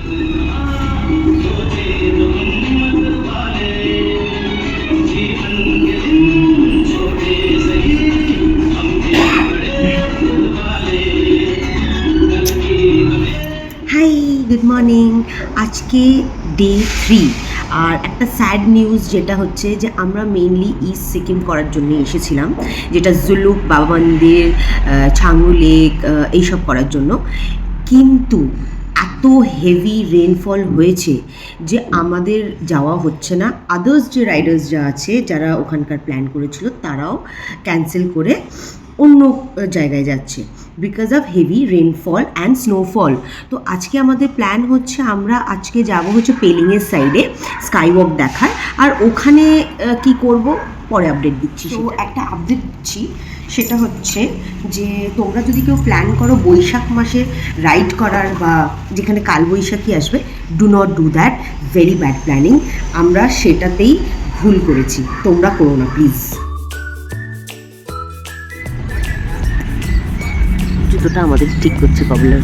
High, good morning. আজকে day 3। আর একটা স্যাড নিউজ যেটা হচ্ছে যে আমরা মেইনলি ইস্ট সিকিম করার জন্য এসেছিলাম, যেটা জুলুক, বাবা মন্দির, ছাঙ্গু লেক, এইসব করার জন্য। কিন্তু এত হেভি রেনফল হয়েছে যে আমাদের যাওয়া হচ্ছে না। আদার্স যে রাইডার্স যা আছে, যারা ওখানকার প্ল্যান করেছিল, তারাও ক্যান্সেল করে অন্য জায়গায় যাচ্ছে because of heavy rainfall and snowfall. তো আজকে আমাদের প্ল্যান হচ্ছে আমরা আজকে যাব হচ্ছে পেলিংয়ের সাইডে স্কাই ওয়াক দেখার। আর ওখানে কি করব পরে আপডেট দিচ্ছি। তো একটা আপডেট দিচ্ছি, সেটা হচ্ছে যে তোমরা যদি কেউ প্ল্যান করো বৈশাখ মাসে রাইড করার বা যেখানে কালবৈশাখী আসবে, do not do that, very bad planning. আমরা সেটাতেই ভুল করেছি, তোমরা করো না প্লিজ। জুতোটা আমাদের ঠিক করছে কবলার।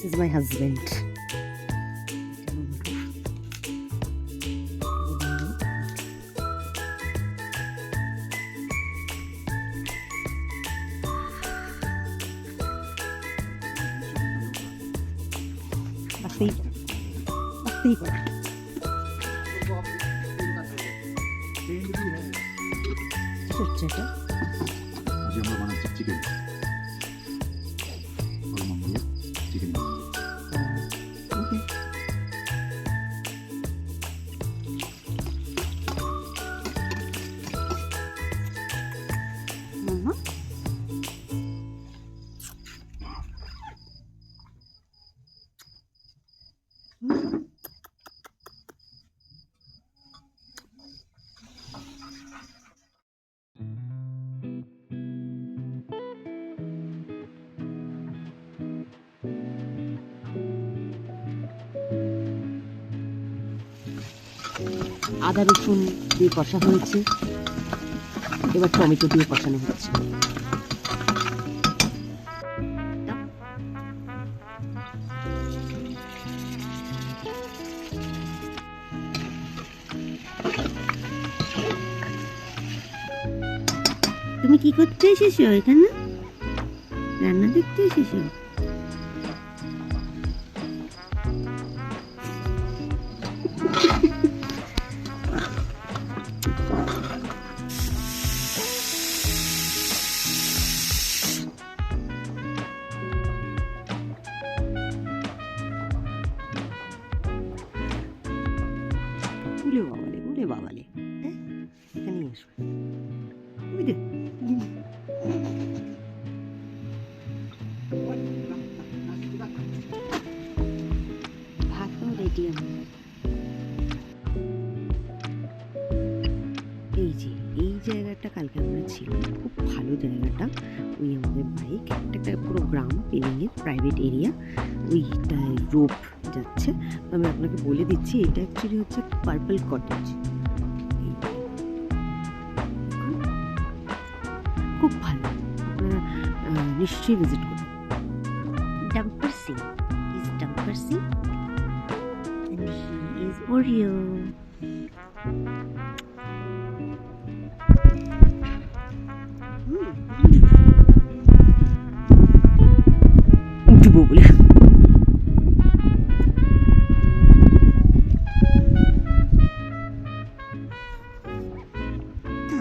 is is my husband. আসতেই পারে। কি হচ্ছে এটা? আজ আমরা বানাচ্ছি চিকেন চিকেন। ওকে। আদা রসুন দিয়ে কষা হয়েছে, এবার টমেটো দিয়ে কষানো হচ্ছে। তুমি কি করতে এসেছো এখানে? রান্না দেখতে এসেছো? উলে বাবালে, হ্যাঁ এখানে এসো। ভাতও রেডি আমার। এই যে এই জায়গাটা কালকে আমরা ছিলাম, খুব ভালো জায়গাটা। ওই আমাদের বাইক একটা পুরো গ্রাম পেলিংয়ের প্রাইভেট এরিয়া, ওইটায় রোপ যাচ্ছে। আমি আপনাকে বলে দিচ্ছি, এটা অ্যাকচুয়ালি হচ্ছে পার্পল কটেজ। খুব ভালো, আপনারা নিশ্চয়ই ভিজিট করুন। Dumper Singh is dumper Singh and he is Oreo. দিব বলে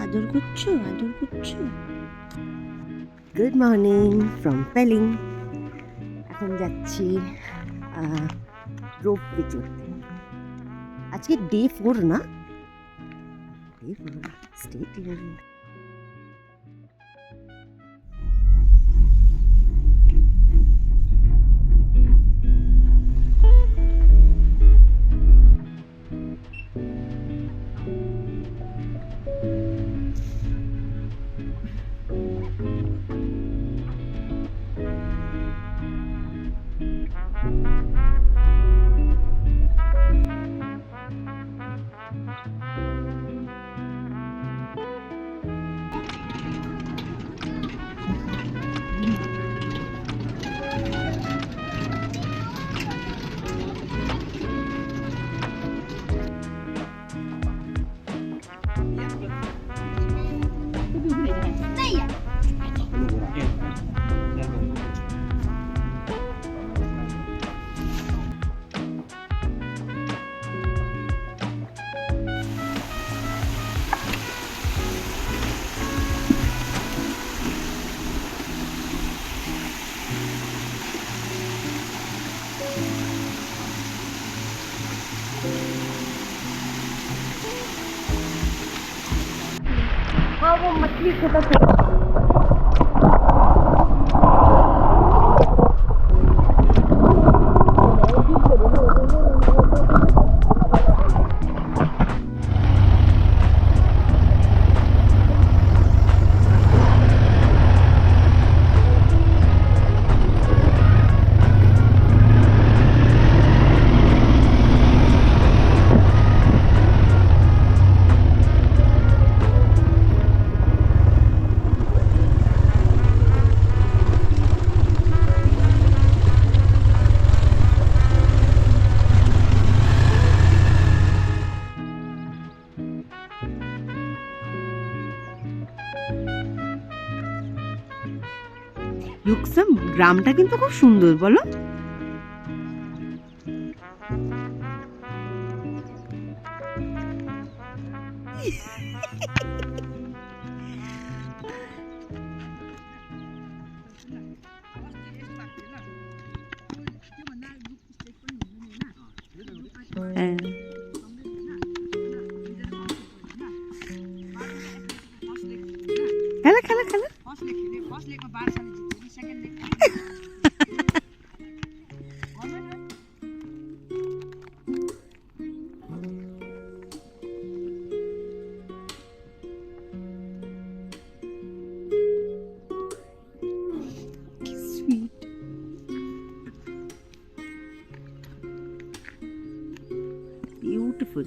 আদর করছো, আদর করছো। Good morning from Pelling. এখন যাচ্ছি রোপওয়ে চড়তে। আজকে ডে 4 না, ডে 4 স্টে টিউনড। हाँ वो मछली छोटा छोटा লুকসাম গ্রামটা কিন্তু খুব সুন্দর, বলো? হ্যাঁ। খেলা খেলা খেলা। Sweet. Beautiful.